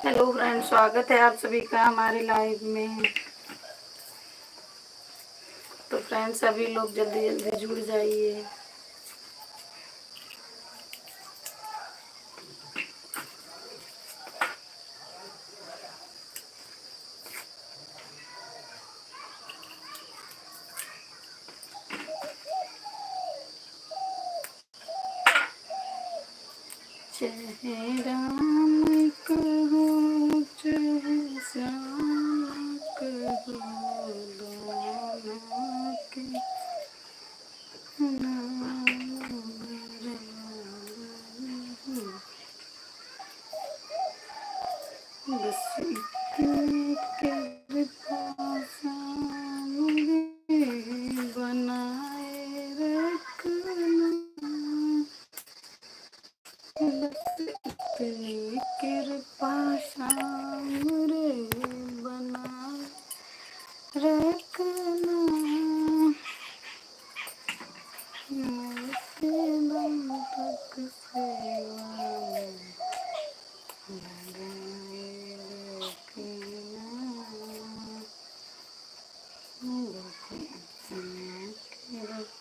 Hello friend, स्वागत है आप सभी का हमारे लाइव में। तो फ्रेंड्स, सभी लोग जल्दी जल्दी जुड़ जाइए। चाहे राम कहो चाहे श्याम कहो, दोनों के नाम बस इतनी कृपा सामने बनाए रखना, बस इतनी कृपा सामने बनाए रखना, मरते दम तक सेवा लगाए रखना, बस इतनी कृपा।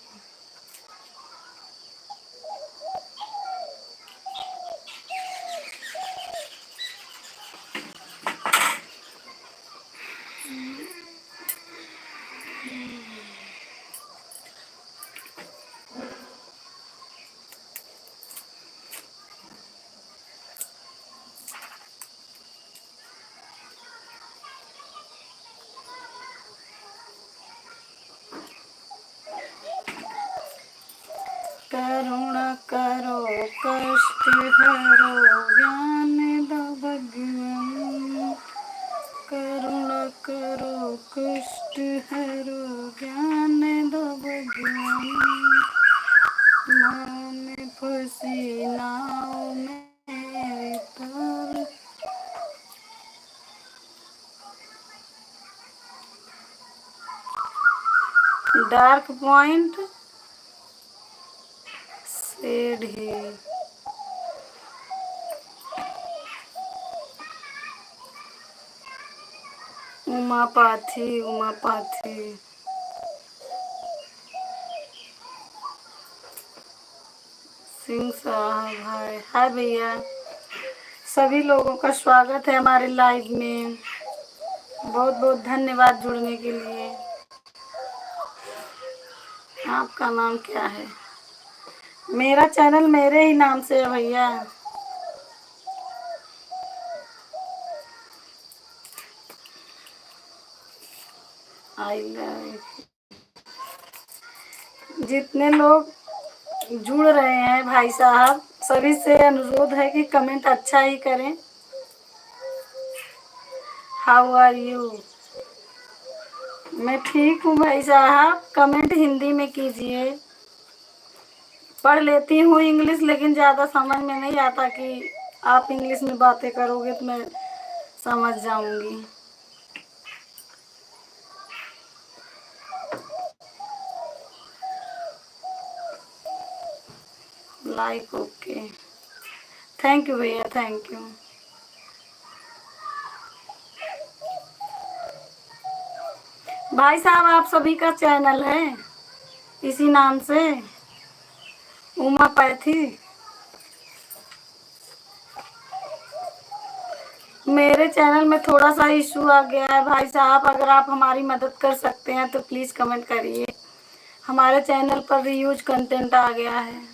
करुणा करो कष्ट हरो ज्ञान दो भगवान, करुणा करो कष्ट हरो ज्ञान दो भगवान, मन फंसी नाव में तर। Dark point said he. Umapathi, Umapathi. Singh साहब हाय हाय भैया। सभी लोगों का स्वागत है हमारे लाइव में। बहुत बहुत धन्यवाद जुड़ने के लिए। आपका नाम क्या है? मेरा चैनल मेरे ही नाम से है भैया। I love. जितने लोग जुड़ रहे हैं भाई साहब, सभी से अनुरोध है कि कमेंट अच्छा ही करें। How are you? मैं ठीक हूँ भाई साहब। कमेंट हिंदी में कीजिए। पढ़ लेती हूँ इंग्लिश, लेकिन ज़्यादा समझ में नहीं आता कि आप इंग्लिश में बातें करोगे तो मैं समझ जाऊंगी। Like okay. थैंक यू भैया, थैंक यू। भाई साहब, आप सभी का चैनल है इसी नाम से, उमापैथी। मेरे चैनल में थोड़ा सा इशू आ गया है भाई साहब। अगर आप हमारी मदद कर सकते हैं तो प्लीज़ कमेंट करिए। हमारे चैनल पर रीयूज कंटेंट आ गया है।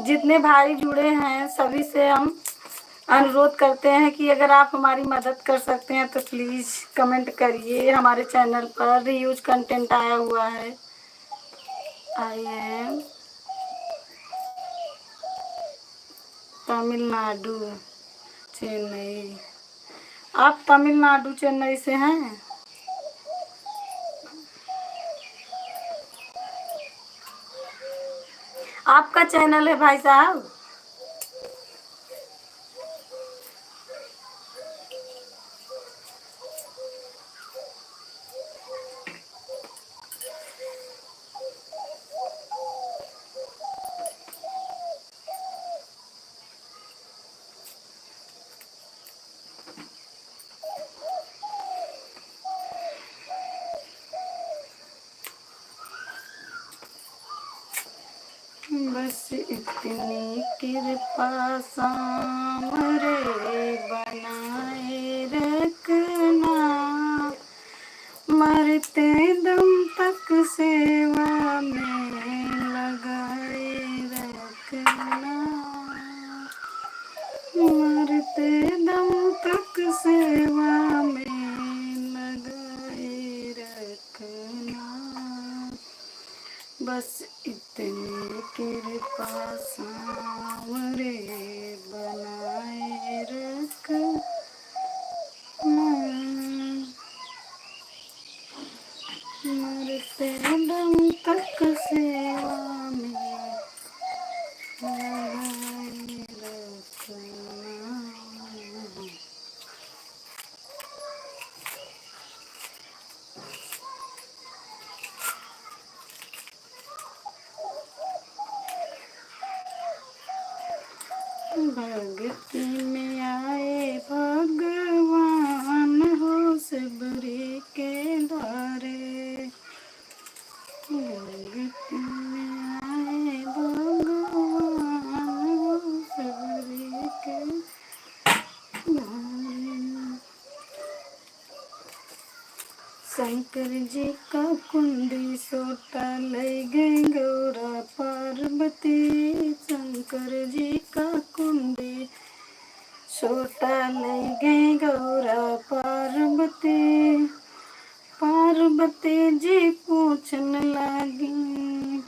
जितने भाई जुड़े हैं सभी से हम अनुरोध करते हैं कि अगर आप हमारी मदद कर सकते हैं तो प्लीज़ कमेंट करिए। हमारे चैनल पर रीयूज कंटेंट आया हुआ है। I am Tamil Nadu Chennai. आप तमिलनाडु चेन्नई से हैं? आपका चैनल है भाई साहब? बस इतनी कृपा सामरे बनाए रखना, मरते दम तक सेवा में लगाए रखना, मरते दम तक सेवा में लगाए रखना, बस इतनी कृपा सांवरे बनाए रखना, मरते दम तक सेवा में लगाए रखना। भक्ति में आए भगवान हो सबरी के द्वारे, भक्ति में आए भगवान हो सबरी के द्वारे। शंकर जी का कुंडी सोटा ले गए गौरा पार्वती, शंकर जी का कुंडी सोटा ले गए गौरा पार्वती, पार्वती जी पूछन लगी,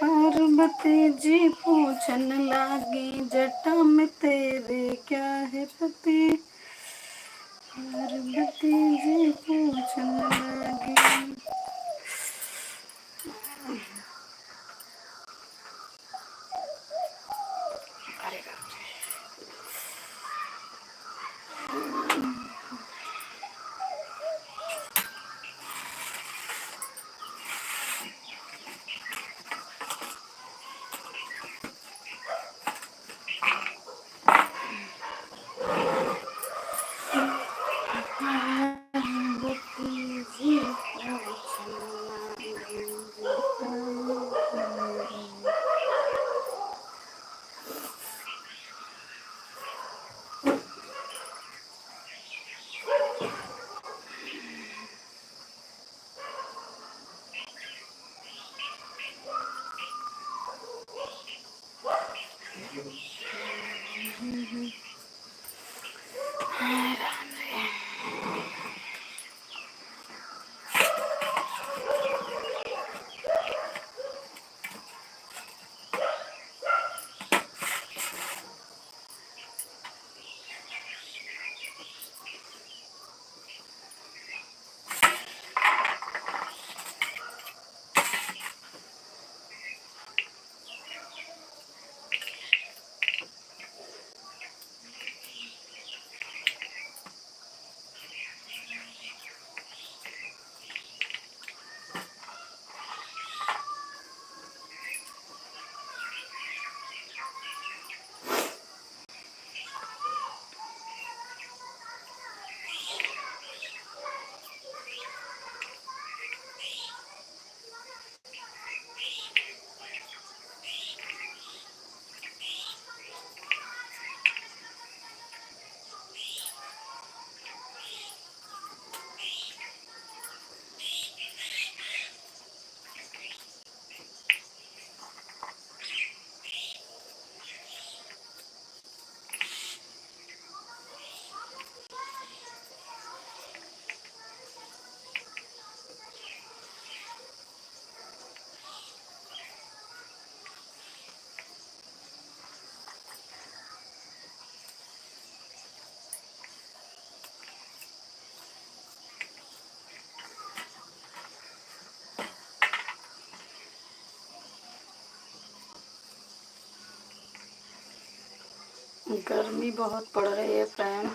पार्वती जी पूछन लगी जटा में तेरे क्या है पति, पार्वती जी पूछन लगी। पार्वती जी पूछन लगी जटा में तेरे, गर्मी बहुत पड़ रही है फ्रेंड।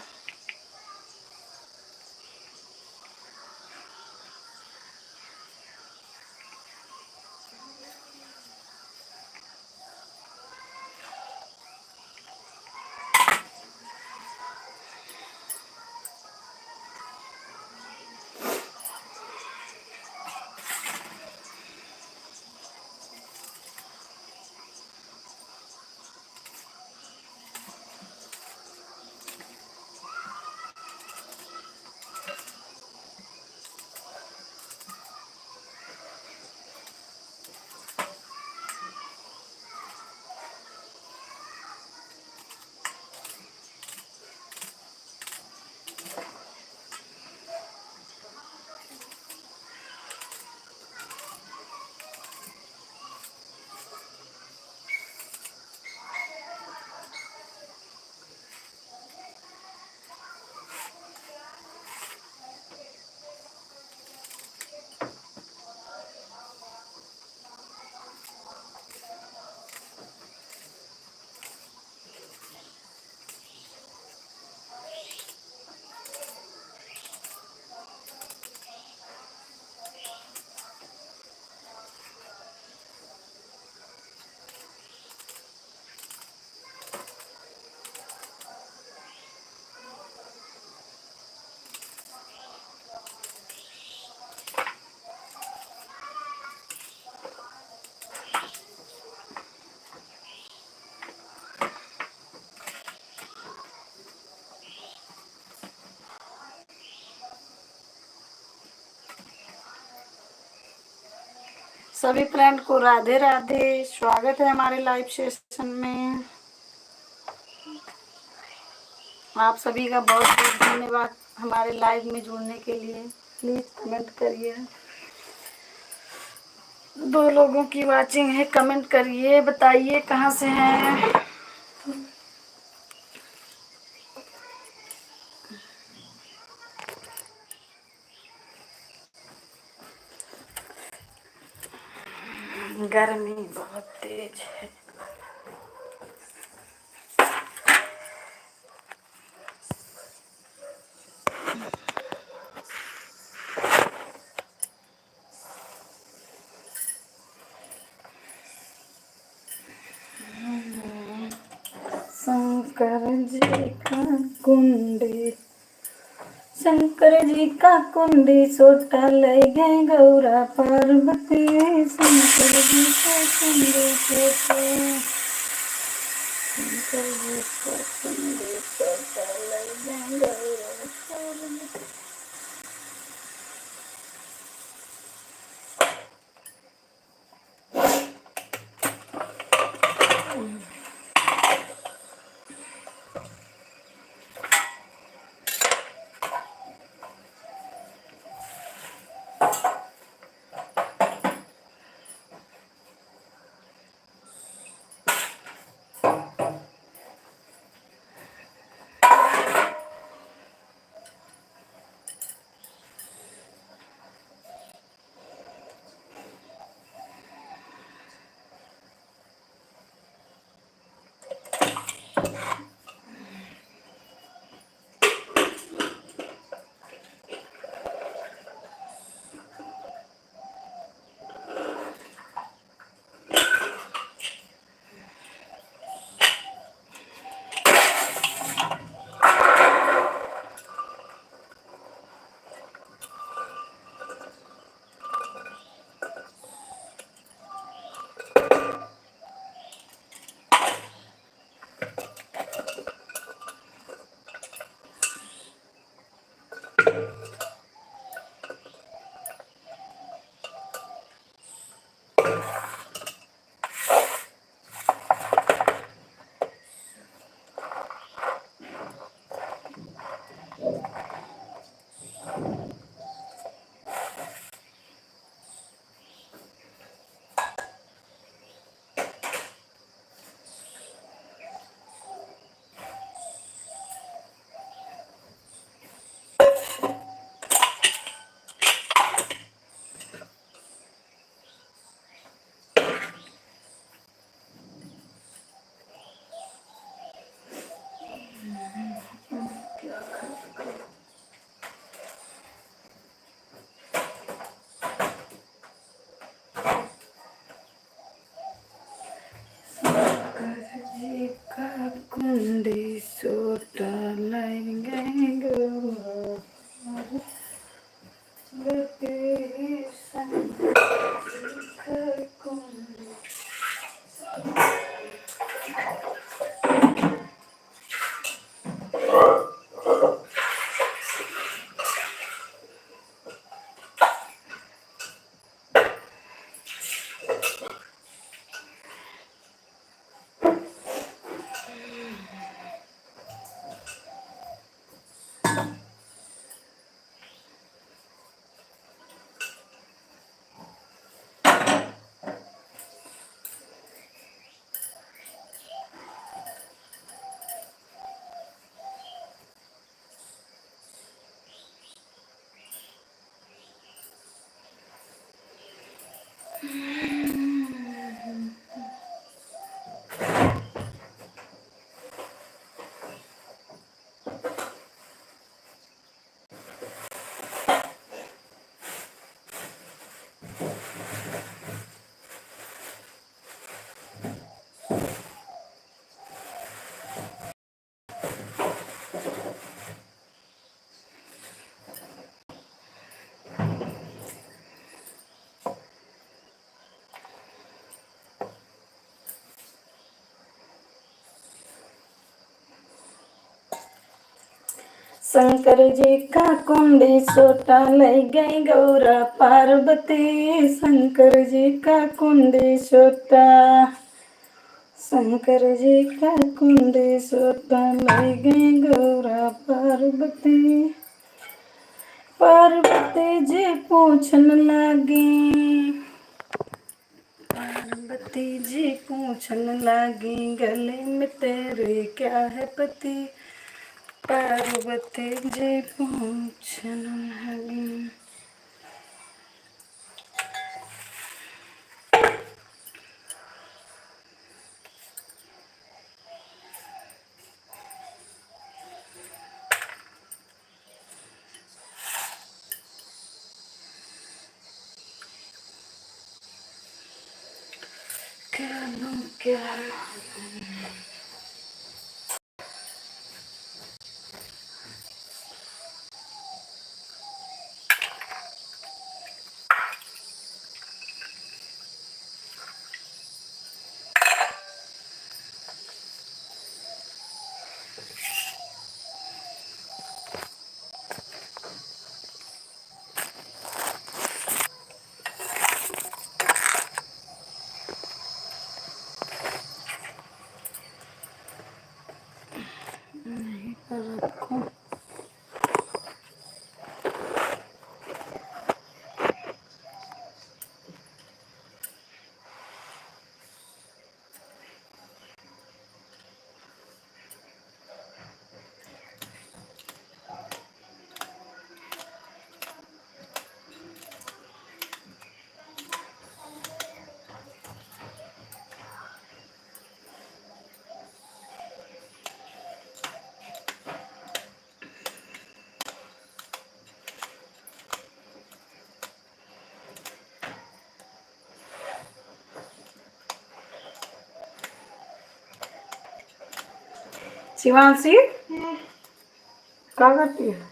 सभी फ्रेंड को राधे राधे, स्वागत है हमारे लाइव सेशन में। आप सभी का बहुत बहुत धन्यवाद हमारे लाइव में जुड़ने के लिए। प्लीज कमेंट करिए। 2 लोगों की वाचिंग है, कमेंट करिए, बताइए कहाँ से हैं। गर्मी बहुत तेज है। शंकर जी का कुंडी, शंकर जी का कुंडी सोटा ले गए गौरा पार्वती। शंकर जी का कुंडी सोटा, शंकर जी का कुंडी सोटा ले गए गौरा पार्वती। शंकर जी का कुंडी सोटा ले गई गौरा पार्वती। शंकर जी का कुंडी सोटा, शंकर जी का कुंडी सोटा ले गई गौरा पार्वती। पार्वती जी पूछन लगी, पार्वती जी पूछन लगी गले में तेरे क्या है पति। पार्वती जी पूछन लगी। क्या रखो। शिवांशी क्या करती है?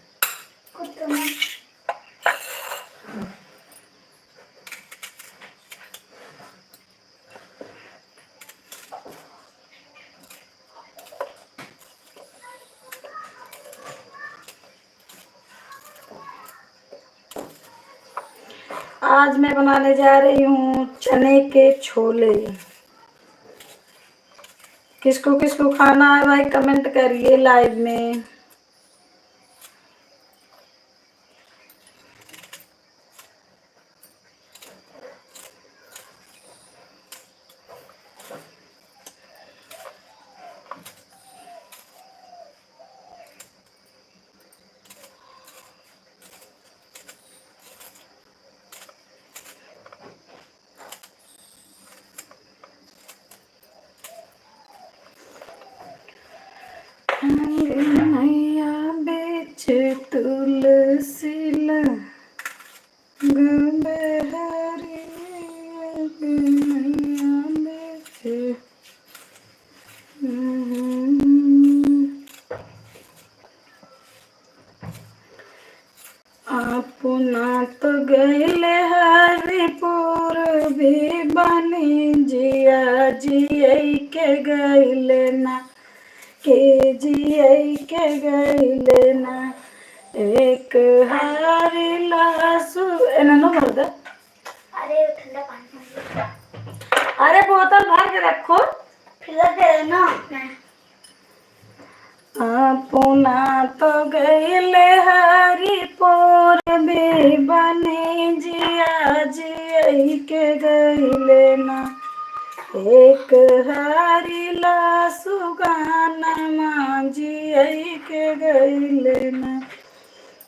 आज मैं बनाने जा रही हूँ चने के छोले। किसको किसको खाना है भाई कमेंट करिए लाइव में। मैया बेच तुलसी बहरी मैया बेच। अपना तो गैले हरिपुर भी बनी जिया जिया के गैले ना के जिया के गैले ना। एक हारी लासु एना नो भर दे। अरे ठंडा पानी, अरे बोतल भर के रखो फिर दे ना। अपना तो गैले हरिपुर भी बने जिया जिया के गैले ना। एक हारी लासु गाना जिया के गैले ना।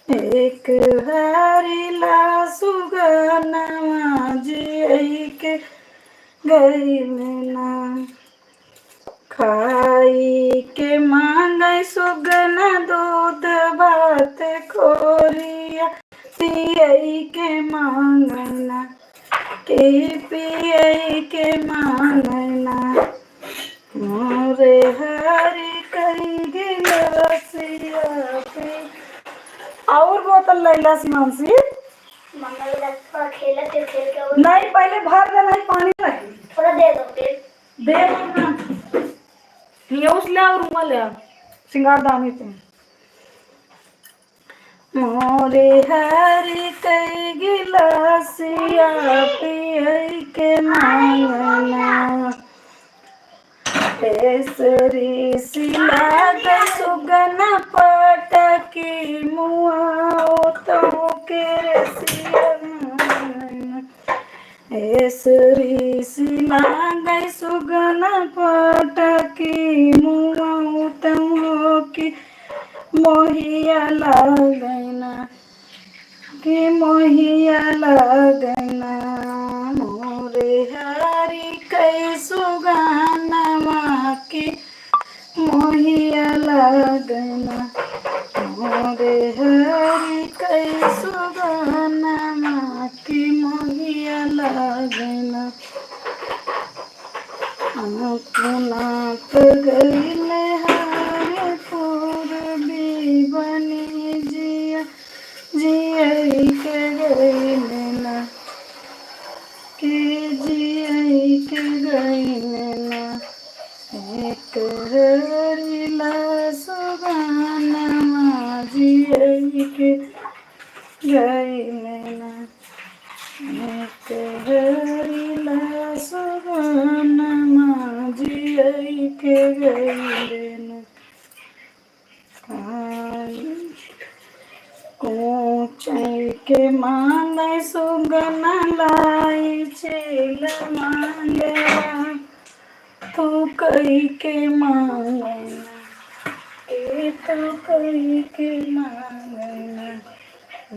एक हारी लासु गाना जिया के गैले ना। खाई के मांगे सुगना दूध भात खोरिया पियई के मांगना के पियई के मांगना। और बोतल लैला सीमांशी। खेल के नहीं पहले भर देना है पानी लगी थोड़ा दे दो फिर दे दो ये उस ले और रुमाल ले सिंगार दानी पे मोरे हरी कई गिलासिया पियई के मांगना केसरी सिला के सुगना पटकी मुआ तो के केसरी सिला के सुगना पटकी मुआ तो की मोहिया लगना कि मोहिया लगना मोरे हरी कई सुगाना की मोहिया लगना मोरे हरी कई सुगाना की मोहिया लगना अपना पगल हरे पूर्वी बनी जिया जियई के गई नैना के जियई के गई नैना एक हरिला सुगाना जियई के गई नैना एक हरिला सुगाना जियई के गई नैना ऊंचाई के मांगे सुगना लाई चेल मांगेला तू कई के मांगना के तू कई के मांगना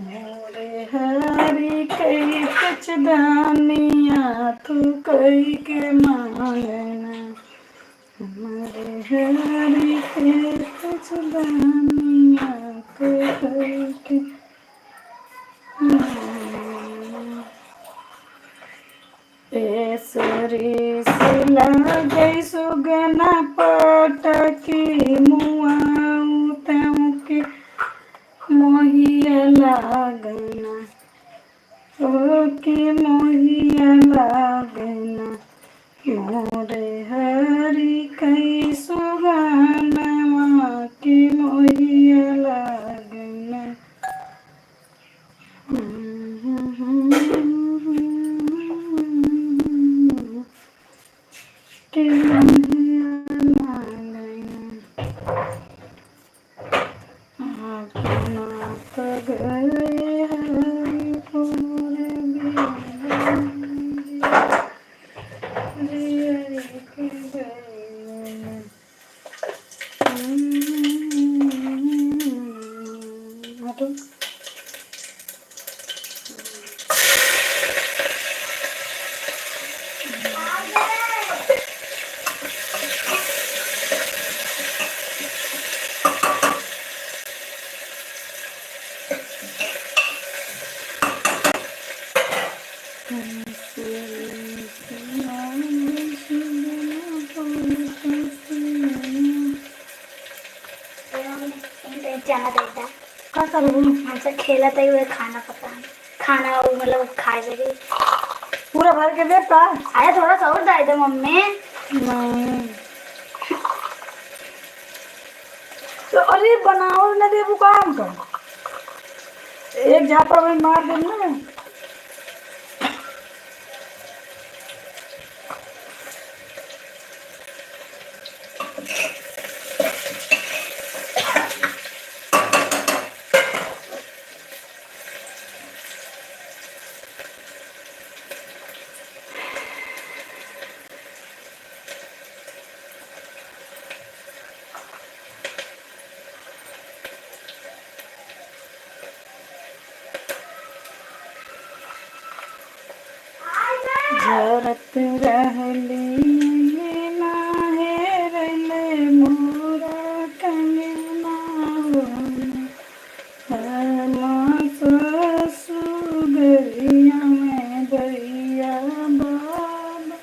मोरे हरी कई कुछ दानिया तू कई के मांगना हमारे हरी के कुछ दानिया तू कई के केसरी सिला गई सुगना पटकी मुआ के मोहिया लागना ओ के मोहिया लागना मोरे हरी कई सुगाना के मोहिया लागना के मोहिया लागना अपना पगले हरी पूरे जाना देता का करूँ हमसे खेला था हुए खाना पता नहीं खाना मतलब खाए लगे पूरा भर के दे का आया थोड़ा सा और डाल दे मम्मी नहीं तो अरे बनाओ न दे वो काम कर एक झापड़ में मार दे ना झरत रहली ना हेरले मोरा कंगना हम ससुगरिया में दैया बाबा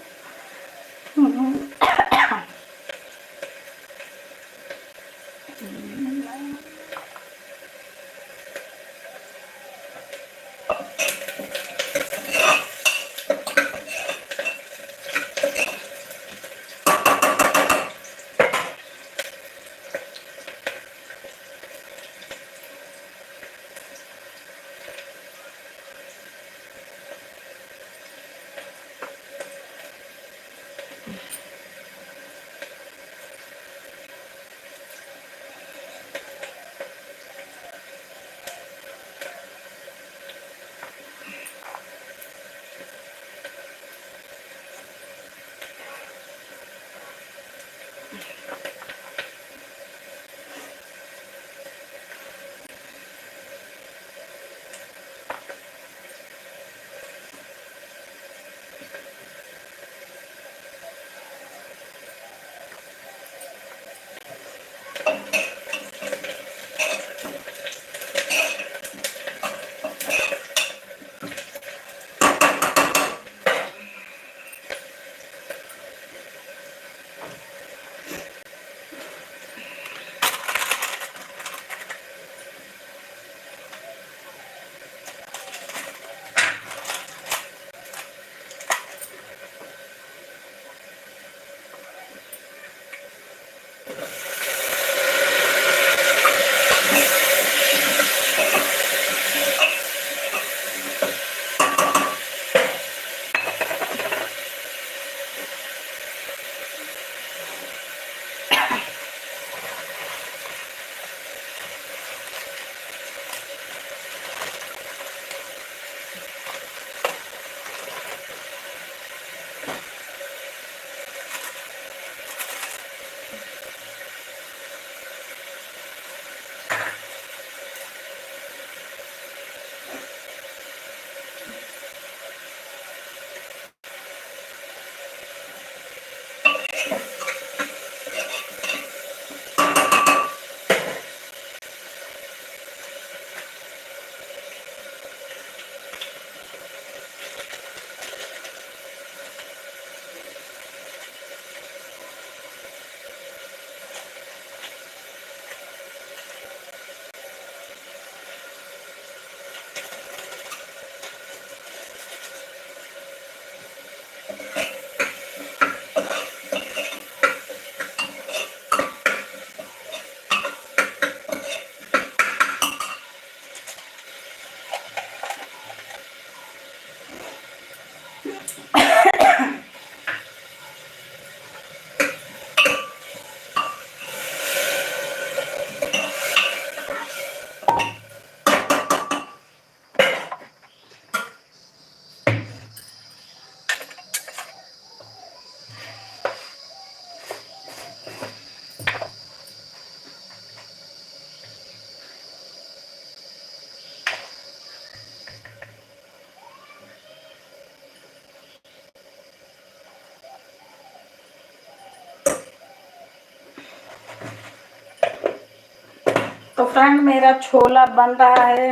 तो फ्रेंड मेरा छोला बन रहा है।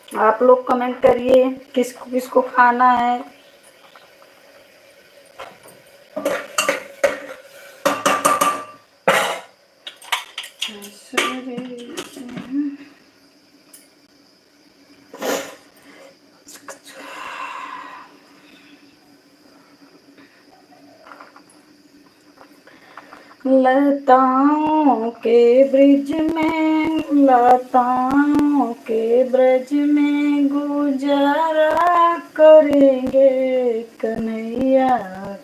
आप लोग कमेंट करिए किसको किसको खाना है। लताओं के ब्रिज में, लताओं के ब्रज में गुजारा करेंगे कन्हैया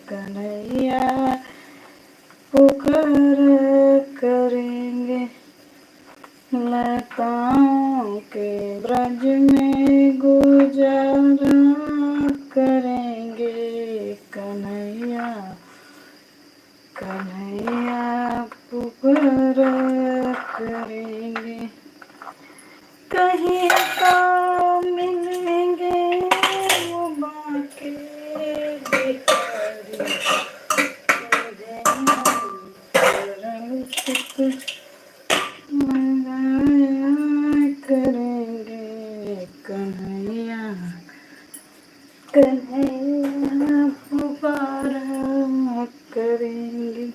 कन्हैया पुकारा करेंगे। लताओं के ब्रज में गुजारा करेंगे कन्हैया कन्हैया पुकारा करेंगे। कहीं तो मिलेंगे वो बाके बिहारी, करेंगे कन्हैया कन्हैया पुकारा करेंगे।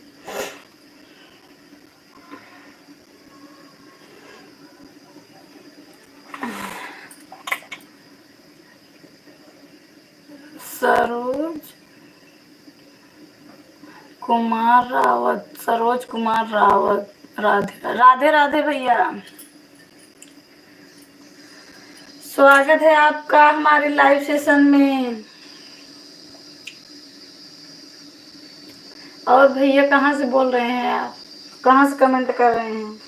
सरोज कुमार रावत, सरोज कुमार रावत, राधे राधे राधे भैया, स्वागत है आपका हमारे लाइव सेशन में। और भैया कहाँ से बोल रहे हैं आप, कहाँ से कमेंट कर रहे हैं?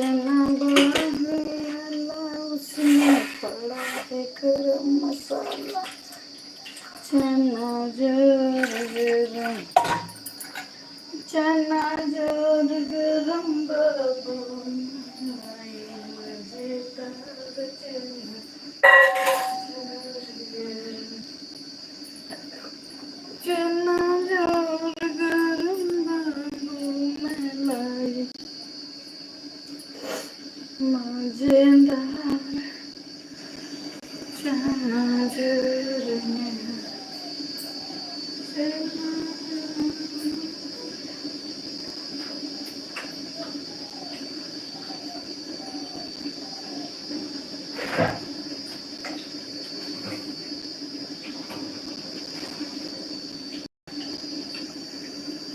चना बाहला उसमें पड़ा है गरम मसाला चना जोर गरम चना जोर गरम बाबू आई मजेदार चना जोर गरम बाबू मैं लाई मजेदार चना जोर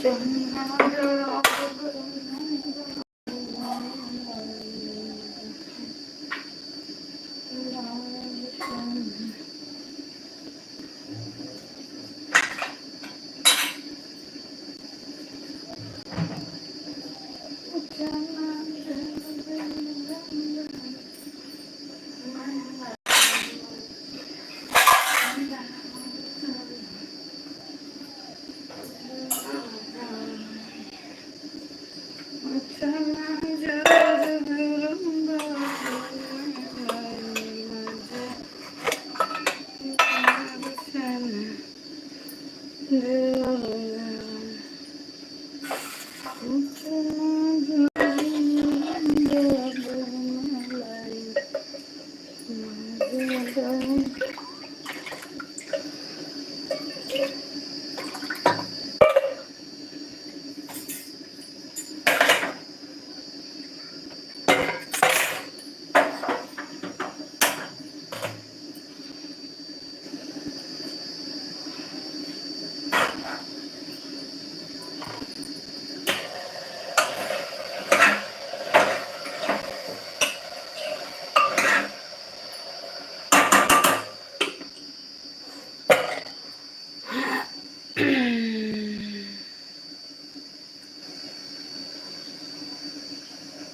चना